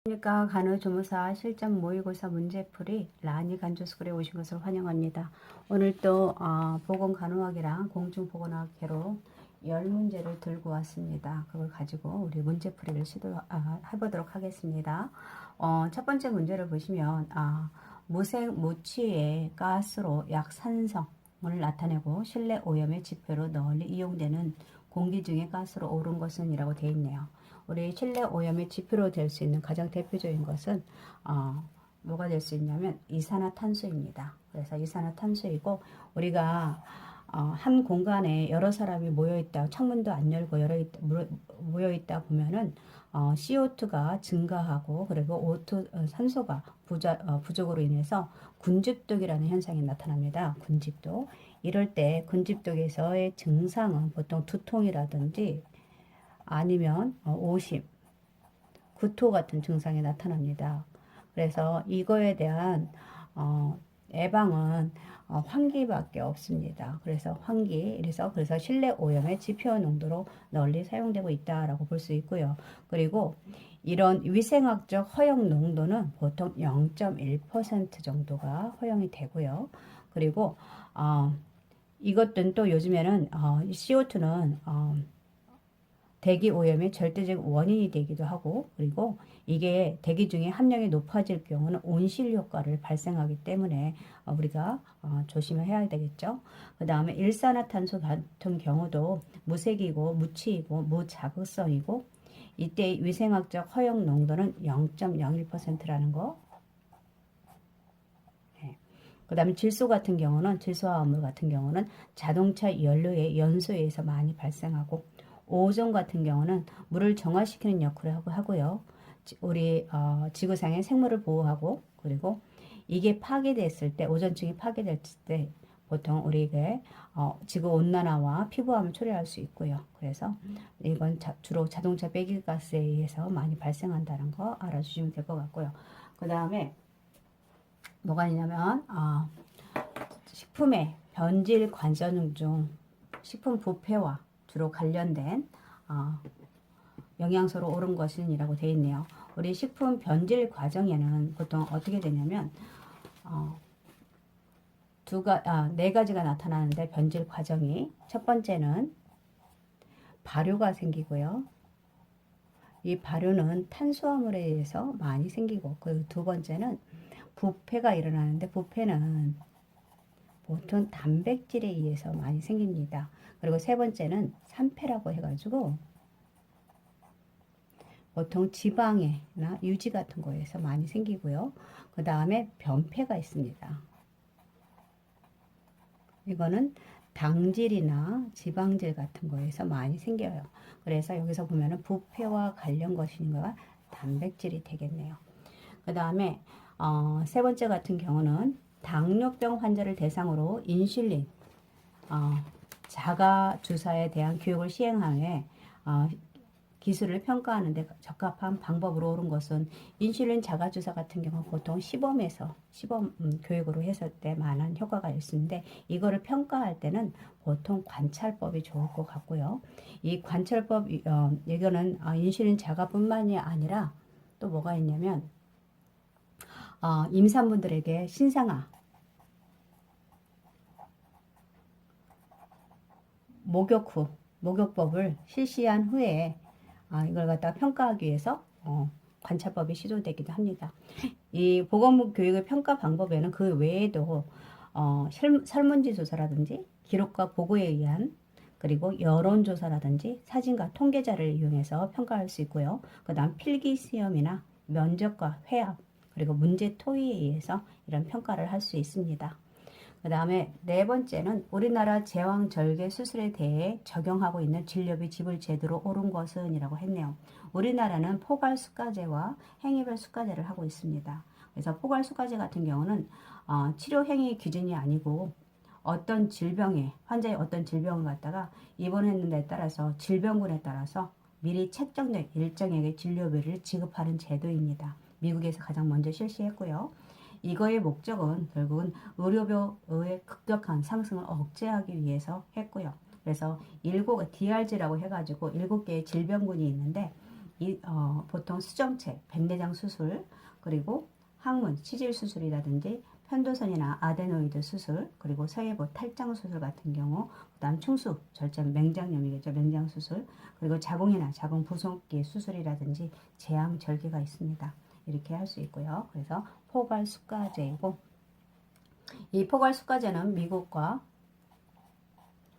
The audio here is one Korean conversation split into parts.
안녕하십니까. 간호조무사 실전 모의고사 문제풀이 라니 간조스쿨에 오신 것을 환영합니다. 오늘 또 보건간호학이랑 공중보건학회로 10문제를 들고 왔습니다. 그걸 가지고 우리 문제풀이를 해보도록 하겠습니다. 첫 번째 문제를 보시면 무색 무취의 가스로 약산성을 나타내고 실내 오염의 지표로 널리 이용되는 공기 중에 가스로 오른 것은 이라고 되어 있네요. 우리 실내 오염의 지표로 될 수 있는 가장 대표적인 것은 뭐가 될 수 있냐면 이산화탄소입니다. 그래서 이산화탄소이고 우리가 한 공간에 여러 사람이 모여 있다, 창문도 안 열고 모여 있다 보면은 CO2가 증가하고 그리고 O2 산소가 부족으로 인해서 군집독이라는 현상이 나타납니다. 군집독. 이럴 때 군집독에서의 증상은 보통 두통이라든지 아니면 오심, 구토 같은 증상이 나타납니다. 그래서 이거에 대한 예방은 환기밖에 없습니다. 그래서 그래서 실내 오염의 지표 농도로 널리 사용되고 있다라고 볼 수 있고요. 그리고 이런 위생학적 허용 농도는 보통 0.1% 정도가 허용이 되고요. 그리고 이것들은 또 요즘에는 CO2는 대기 오염의 절대적 원인이 되기도 하고, 그리고 이게 대기 중에 함량이 높아질 경우는 온실 효과를 발생하기 때문에 우리가 조심해야 되겠죠. 그 다음에 일산화탄소 같은 경우도 무색이고 무취이고 무자극성이고, 이때 위생학적 허용 농도는 0.01%라는 거. 그 다음에 질소 같은 경우는, 질소화합물 같은 경우는 자동차 연료의 연소에서 많이 발생하고, 오존 같은 경우는 물을 정화시키는 역할을 하고요. 우리 지구상의 생물을 보호하고, 그리고 이게 파괴됐을 때, 오존층이 파괴됐을 때 보통 우리에게 지구 온난화와 피부암을 초래할 수 있고요. 그래서 이건 주로 자동차 배기가스에 의해서 많이 발생한다는 거 알아주시면 될 것 같고요. 그 다음에 뭐가 있냐면 식품의 변질 관전 중 식품 부패와 주로 관련된 영양소로 오른 것이라고 되어 있네요. 우리 식품 변질 과정에는 보통 어떻게 되냐면 네 가지가 나타나는데, 변질 과정이 첫 번째는 발효가 생기고요. 이 발효는 탄수화물에 의해서 많이 생기고, 그 두 번째는 부패가 일어나는데, 부패는 보통 단백질에 의해서 많이 생깁니다. 그리고 세 번째는 산패라고 해가지고 보통 지방에나 유지 같은 거에서 많이 생기고요. 그 다음에 변패가 있습니다. 이거는 당질이나 지방질 같은 거에서 많이 생겨요. 그래서 여기서 보면은 부패와 관련 것인가 단백질이 되겠네요. 그 다음에 세 번째 같은 경우는 당뇨병 환자를 대상으로 인슐린 자가 주사에 대한 교육을 시행하에 기술을 평가하는데 적합한 방법으로 오른 것은, 인슐린 자가 주사 같은 경우 보통 시범 교육으로 했을 때 많은 효과가 있는데, 이거를 평가할 때는 보통 관찰법이 좋을 것 같고요. 이 관찰법 이거는 인슐린 자가뿐만이 아니라 또 뭐가 있냐면 임산부들에게 신생아 목욕법을 실시한 후에 이걸 갖다 평가하기 위해서 관찰법이 시도되기도 합니다. 이 보건부 교육의 평가 방법에는 그 외에도 설문지 조사라든지 기록과 보고에 의한, 그리고 여론조사라든지 사진과 통계자를 이용해서 평가할 수 있고요. 그 다음 필기 시험이나 면접과 회합, 그리고 문제 토의에 의해서 이런 평가를 할 수 있습니다. 그 다음에 네 번째는 우리나라 제왕절개 수술에 대해 적용하고 있는 진료비 지불 제도로 오른 것은 이라고 했네요. 우리나라는 포괄수가제와 행위별 수가제를 하고 있습니다. 그래서 포괄수가제 같은 경우는 치료 행위 기준이 아니고 환자의 어떤 질병을 갖다가 입원했는 데 따라서 질병군에 따라서 미리 책정된 일정액의 진료비를 지급하는 제도입니다. 미국에서 가장 먼저 실시했고요. 이거의 목적은 결국은 의료비의 급격한 상승을 억제하기 위해서 했고요. 그래서 DRG라고 해가지고 7개의 질병군이 있는데, 보통 수정체, 백내장 수술, 그리고 항문, 치질 수술이라든지 편도선이나 아데노이드 수술, 그리고 서예보 탈장 수술 같은 경우, 그다음 충수, 절제 맹장염이겠죠, 맹장 수술, 그리고 자궁이나 자궁 부속기 수술이라든지 제왕 절개가 있습니다. 이렇게 할 수 있고요. 그래서 포괄 수가제이고, 이 포괄 수가제는 미국과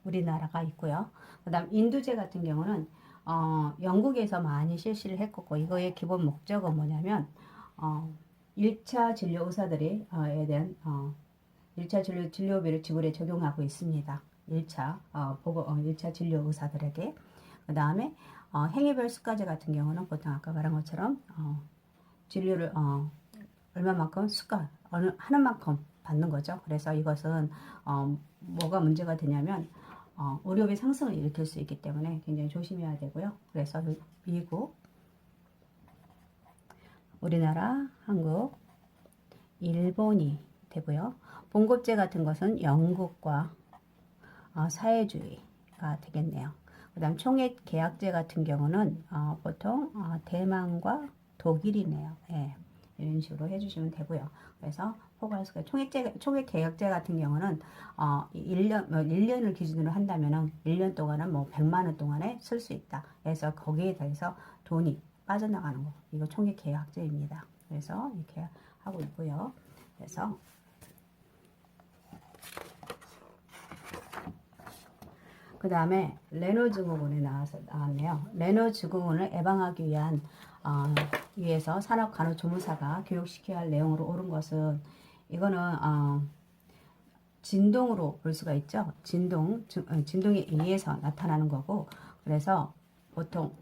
우리나라가 있고요. 그다음 인두제 같은 경우는 영국에서 많이 실시를 했고, 이거의 기본 목적은 뭐냐면 1차 진료 의사들이 에 대한 1차 진료비를 지불에 적용하고 있습니다. 1차 1차 진료 의사들에게. 그 다음에 행위별 수가제 같은 경우는 보통 아까 말한 것처럼 진료를 얼마만큼 하는 만큼 받는 거죠. 그래서 이것은 뭐가 문제가 되냐면 의료비 상승을 일으킬 수 있기 때문에 굉장히 조심해야 되고요. 그래서 미국, 우리나라, 한국, 일본이 되고요. 봉급제 같은 것은 영국과 사회주의가 되겠네요. 그 다음 총액 계약제 같은 경우는 보통 대만과 독일이네요. 예, 이런 식으로 해주시면 되고요. 그래서 포괄수가 총액 계약제 같은 경우는 1년을 기준으로 한다면은 1년 동안은 뭐 100만 원 동안에 쓸 수 있다. 그래서 거기에 대해서 돈이 빠져나가는 거. 이거 총액 계약제입니다. 그래서 이렇게 하고 있고요. 그래서 그 다음에 레노 증후군이 나왔네요. 레노 증후군을 예방하기 위해서 산업간호조무사가 교육시켜야 할 내용으로 옳은 것은, 이거는 진동으로 볼 수가 있죠. 진동에 의해서 나타나는 거고, 그래서 보통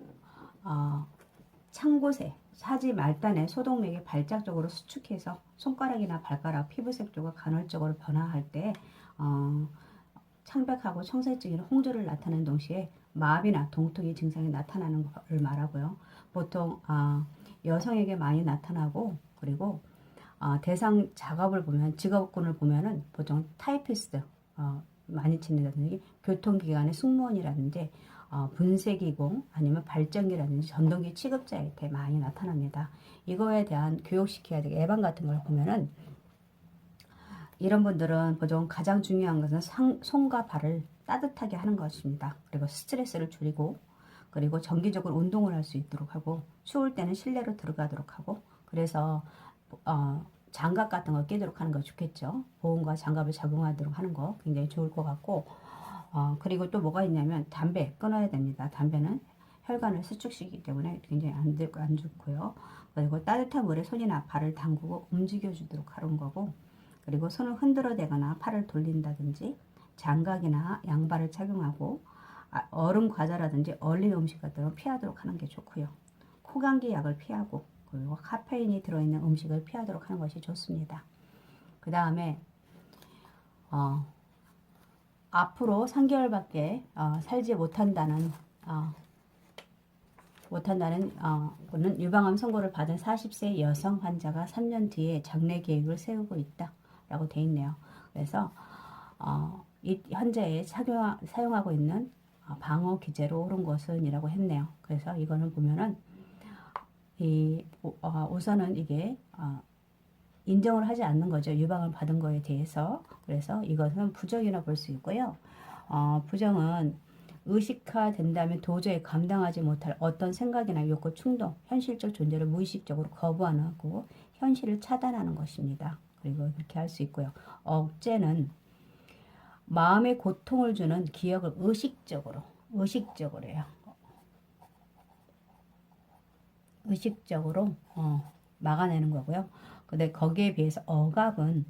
창곳에 사지 말단의 소독맥이 발작적으로 수축해서 손가락이나 발가락, 피부색 쪽을 간헐적으로 변화할 때 창백하고 청색적인 홍조를 나타내는 동시에 마비나 동통의 증상이 나타나는 것을 말하고요. 보통 여성에게 많이 나타나고, 그리고 대상 작업을 보면, 직업군을 보면은 보통 타이피스트 많이 치는다든지, 교통기관의 승무원이라든지 분쇄기공 아니면 발전기라든지 전동기 취급자한테 많이 나타납니다. 이거에 대한 교육시켜야 되고, 예방 같은 걸 보면은 이런 분들은 보통 가장 중요한 것은 손과 발을 따뜻하게 하는 것입니다. 그리고 스트레스를 줄이고, 그리고 정기적으로 운동을 할 수 있도록 하고, 추울 때는 실내로 들어가도록 하고, 그래서 장갑 같은 거 끼도록 하는 거 좋겠죠. 보온과 장갑을 적용하도록 하는 거 굉장히 좋을 것 같고, 그리고 또 뭐가 있냐면 담배 끊어야 됩니다. 담배는 혈관을 수축시키기 때문에 굉장히 안 좋고요. 그리고 따뜻한 물에 손이나 발을 담그고 움직여 주도록 하는 거고, 그리고 손을 흔들어 대거나 팔을 돌린다든지, 장갑이나 양발을 착용하고, 얼음 과자라든지 얼린 음식 같은 걸 피하도록 하는 게 좋고요. 코감기 약을 피하고, 그리고 카페인이 들어있는 음식을 피하도록 하는 것이 좋습니다. 그 다음에 앞으로 3개월밖에 살지 못한다는 거는 유방암 선고를 받은 40세 여성 환자가 3년 뒤에 장래 계획을 세우고 있다라고 돼 있네요. 그래서 이 환자에 사용하고 있는 방어 기제로 옳은 것은 이라고 했네요. 그래서 이거는 보면은 우선은 이게 인정을 하지 않는 거죠. 유방을 받은 거에 대해서. 그래서 이것은 부정이라 볼 수 있고요. 부정은 의식화된다면 도저히 감당하지 못할 어떤 생각이나 욕구, 충동, 현실적 존재를 무의식적으로 거부하는 거고, 현실을 차단하는 것입니다. 그리고 그렇게 할 수 있고요. 억제는 마음에 고통을 주는 기억을 의식적으로요. 의식적으로 막아내는 거고요. 근데 거기에 비해서 억압은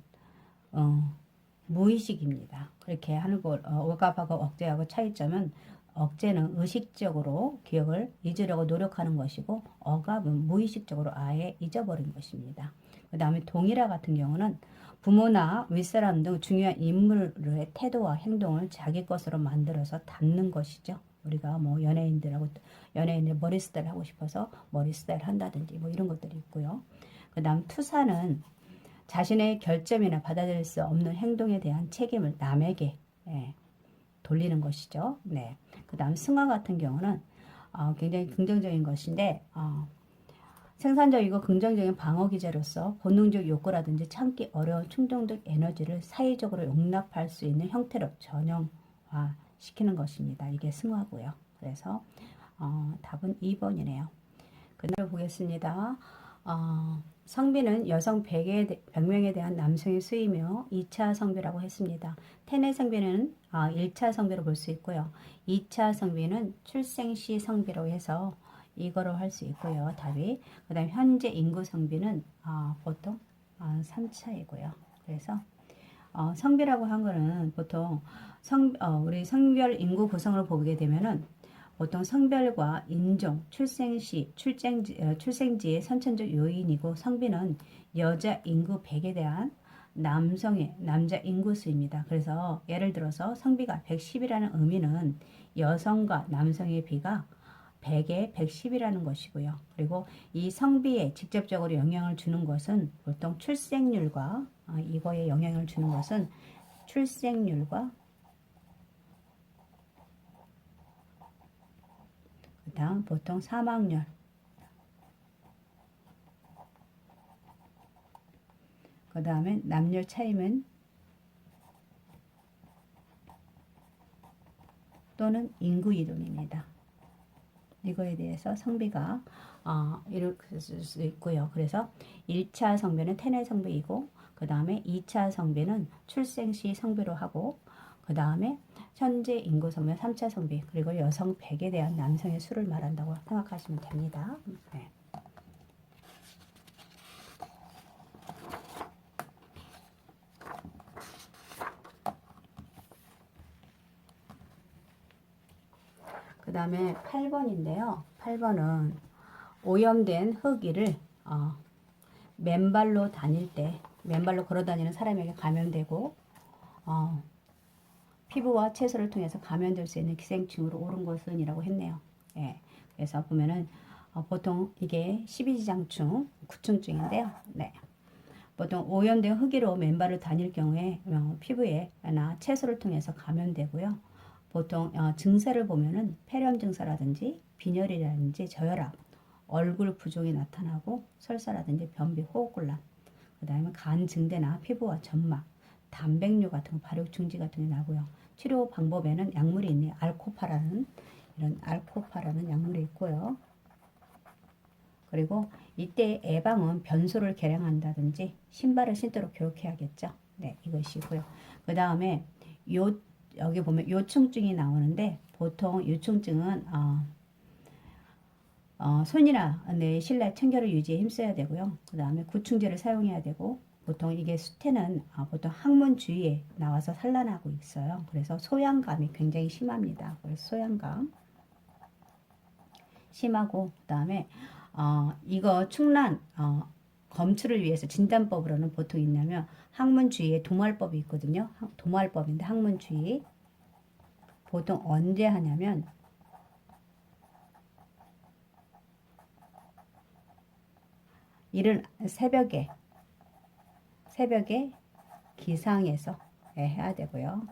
무의식입니다. 그렇게 하는 걸 억압하고 억제하고 차이점은, 억제는 의식적으로 기억을 잊으려고 노력하는 것이고, 억압은 무의식적으로 아예 잊어버린 것입니다. 그 다음에 동일화 같은 경우는 부모나 윗사람 등 중요한 인물의 태도와 행동을 자기 것으로 만들어서 담는 것이죠. 우리가 뭐 연예인들 머리 스타일 하고 싶어서 머리 스타일 한다든지 뭐 이런 것들이 있고요. 그 다음 투사는 자신의 결점이나 받아들일 수 없는 행동에 대한 책임을 남에게 돌리는 것이죠. 네. 그 다음 승화 같은 경우는 굉장히 긍정적인 것인데 생산적이고 긍정적인 방어 기제로서 본능적 욕구라든지 참기 어려운 충동적 에너지를 사회적으로 용납할 수 있는 형태로 전형화시키는 것입니다. 이게 승화고요. 그래서 답은 2번이네요. 그 다음에 보겠습니다. 성비는 여성 100명에 대한 남성의 수이며 2차 성비라고 했습니다. 태내 성비는 1차 성비로 볼 수 있고요. 2차 성비는 출생 시 성비로 해서 이거로 할 수 있고요. 답이. 그 다음 현재 인구 성비는 보통 3차이고요. 그래서 성비라고 한 거는 보통 우리 성별 인구 구성을 보게 되면은 보통 성별과 인종, 출생시, 출생지의 선천적 요인이고 성비는 여자 인구 100에 대한 남자 인구수입니다. 그래서 예를 들어서 성비가 110이라는 의미는 여성과 남성의 비가 100에 110이라는 것이고요. 그리고 이 성비에 직접적으로 영향을 주는 것은 보통 출생률과 이거에 영향을 주는 것은 출생률과 다음 보통 사망률, 그 다음에 남녀 차이면 또는 인구 이동입니다. 이거에 대해서 성비가 이렇게 쓸 수 있고요. 그래서 1차 성비는 태내 성비이고 그 다음에 2차 성비는 출생 시 성비로 하고 그 다음에 현재 인구 성비 3차 성비 그리고 여성 100에 대한 남성의 수를 말한다고 생각하시면 됩니다. 네. 그 다음에 8번인데요. 8번은 오염된 흙이를 맨발로 다닐 때 맨발로 걸어 다니는 사람에게 감염되고 피부와 채소를 통해서 감염될 수 있는 기생충으로 옳은 것은 이라고 했네요. 예. 그래서 보면은 보통 이게 12지장충, 구충증인데요. 네. 보통 오염된 흙으로 맨발을 다닐 경우에 피부에나 채소를 통해서 감염되고요. 보통 증세를 보면은 폐렴 증세라든지 빈혈이라든지 저혈압, 얼굴 부종이 나타나고 설사라든지 변비, 호흡곤란, 그 다음에 간 증대나 피부와 점막, 단백뇨 같은 거, 발육 중지 같은 게 나고요. 치료 방법에는 약물이 있네요. 이런 알코파라는 약물이 있고요. 그리고 이때 예방은 변소를 개량한다든지 신발을 신도록 교육해야겠죠. 네, 이것이고요. 그 다음에 여기 보면 요충증이 나오는데 보통 요충증은 손이나 내 실내 청결을 유지에 힘써야 되고요. 그 다음에 구충제를 사용해야 되고 보통 이게 수태는 보통 항문 주위에 나와서 산란하고 있어요. 그래서 소양감이 굉장히 심합니다. 그래서 소양감 심하고 그 다음에 이거 충란 검출을 위해서 진단법으로는 보통 있냐면 항문 주위에 도말법이 있거든요. 도말법인데 항문 주위 보통 언제 하냐면 이른 새벽에 기상해서 해야 되고요.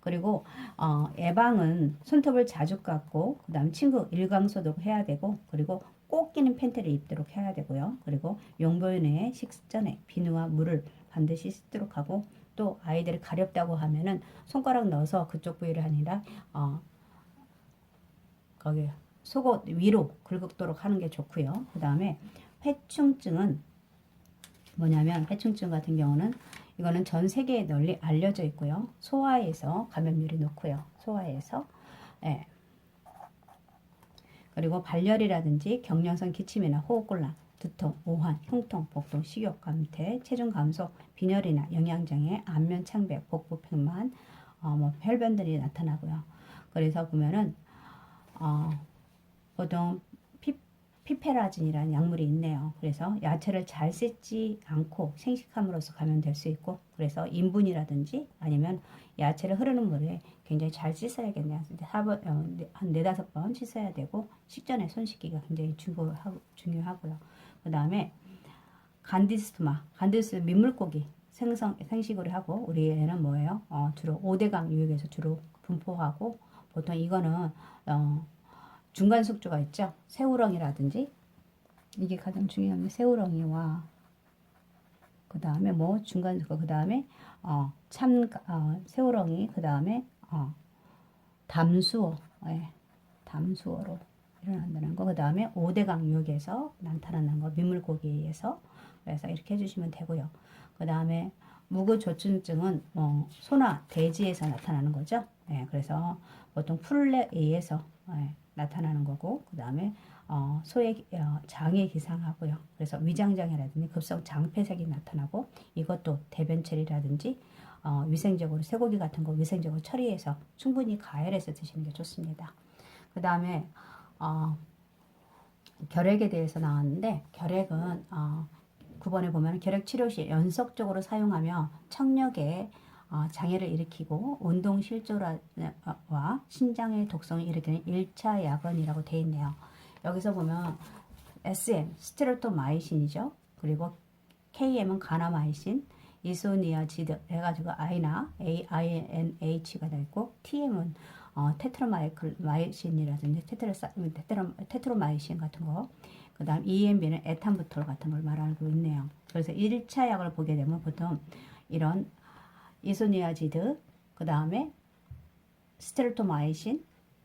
그리고 예방은 손톱을 자주 깎고 그 다음 친구 일광소독 해야 되고 그리고 꼭 끼는 팬티를 입도록 해야 되고요. 그리고 용보윤회 식전에 비누와 물을 반드시 씻도록 하고 또 아이들이 가렵다고 하면은 손가락 넣어서 그쪽 부위를 아니라 거기 속옷 위로 긁도록 하는 게 좋고요. 그 다음에 회충증은 뭐냐면 회충증 같은 경우는 이거는 전 세계에 널리 알려져 있고요. 소아에서 감염률이 높고요. 소아에서 예. 그리고 발열이라든지 경련성 기침이나 호흡곤란, 두통, 오한, 흉통, 복통, 식욕 감퇴, 체중 감소, 빈혈이나 영양장애, 안면 창백, 복부 팽만, 혈변들이 나타나고요. 그래서 보면은 보통 피페라진이라는 약물이 있네요. 그래서 야채를 잘 씻지 않고 생식함으로써 감염될 수 있고 그래서 인분이라든지 아니면 야채를 흐르는 물에 굉장히 잘 씻어야겠네요. 한 4-5번 씻어야 되고 식전에 손 씻기가 굉장히 중요하고요. 그 다음에 간디스토마 민물고기 생식으로 하고 우리 애는 뭐예요? 주로 5대강 유역에서 주로 분포하고 보통 이거는 중간 숙주가 있죠. 새우렁이라든지 이게 가장 중요한 게 새우렁이와 그 다음에 뭐 중간 그 다음에 새우렁이 그 다음에 담수어 담수어로 일어난다는 거. 그 다음에 오대강 유역에서 나타나는 거 민물고기에 의해서 그래서 이렇게 해주시면 되고요. 그 다음에 무구조증증은 소나 돼지에서 나타나는 거죠. 그래서 보통 풀에 의해서 나타나는 거고 그 다음에 소의 장에 기상하고요. 그래서 위장장애라든지 급성 장폐색이 나타나고 이것도 대변처리라든지 위생적으로 쇠고기 같은 거 위생적으로 처리해서 충분히 가열해서 드시는 게 좋습니다. 그 다음에 결핵에 대해서 나왔는데 결핵은 9번에 보면 결핵 치료 시 연속적으로 사용하며 청력에 장애를 일으키고 운동 실조와 신장의 독성을 일으키는 1차 약원이라고 되어 있네요. 여기서 보면 SM, 스테로토마이신이죠. 그리고 KM은 가나마이신, 이소니아지드 해가지고 I나 AINH가 되어 있고 TM은 테트로마이신이라든지 테트로마이신 같은 거. 그 다음 EMB는 에탄부톨 같은 걸 말하고 있네요. 그래서 1차 약을 보게 되면 보통 이런 이소니아지드, 그 다음에 스테로토마이신,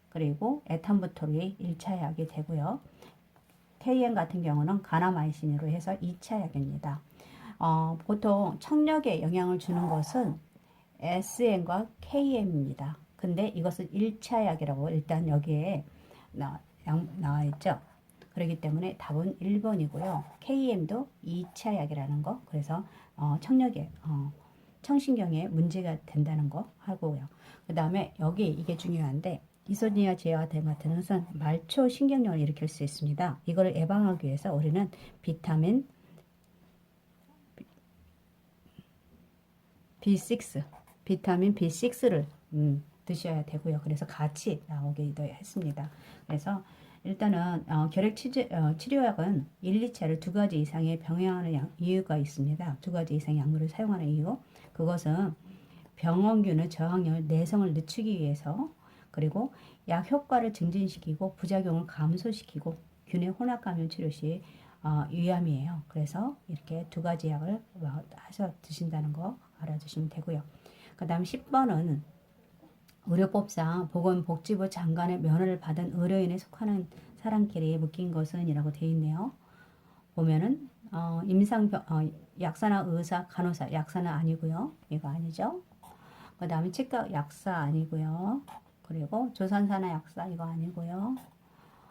그리고 에탄부톨이 1차 약이 되고요. KM 같은 경우는 가나마이신으로 해서 2차 약입니다. 보통 청력에 영향을 주는 것은 SM과 KM입니다. 근데 이것은 1차 약이라고 일단 여기에 나와 있죠. 그렇기 때문에 답은 1번이고요. KM도 2차 약이라는 거. 그래서 청력에 청신경에 문제가 된다는 거 하고요. 그 다음에 여기 이게 중요한데 이소니아 제와 같은 것은 말초 신경염을 일으킬 수 있습니다. 이걸 예방하기 위해서 우리는 비타민 B6, 비타민 B6를 드셔야 되고요. 그래서 같이 나오기도 했습니다. 그래서 일단은 결핵 치료약은 1, 2차를 2가지 이상의 병행하는 이유가 있습니다. 2가지 이상의 약물을 사용하는 이유. 그것은 병원균의 저항력을 내성을 늦추기 위해서 그리고 약 효과를 증진시키고 부작용을 감소시키고 균의 혼합 감염 치료 시 위암이에요. 그래서 이렇게 2가지 약을 해서 드신다는 거 알아두시면 되고요. 그 다음 10번은 의료법상 보건복지부 장관의 면허를 받은 의료인에 속하는 사람끼리 묶인 것은 이라고 되어 있네요. 보면은 약사나 의사, 간호사, 약사는 아니고요. 이거 아니죠. 그 다음에 치과 약사 아니고요. 그리고 조선사나 약사 이거 아니고요.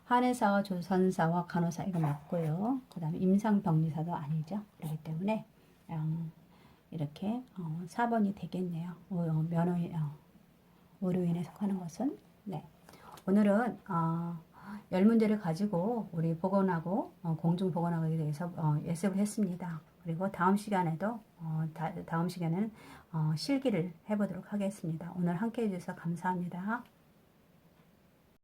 한의사와 조선사와 간호사 이거 맞고요. 그 다음에 임상병리사도 아니죠. 그렇기 때문에 이렇게 4번이 되겠네요. 의료인에 속하는 것은. 네. 오늘은 10문제를 가지고 우리 보건하고 공중보건학에 대해서 예습을 했습니다. 그리고 다음 시간에도 다음 시간에는 실기를 해보도록 하겠습니다. 오늘 함께 해주셔서 감사합니다.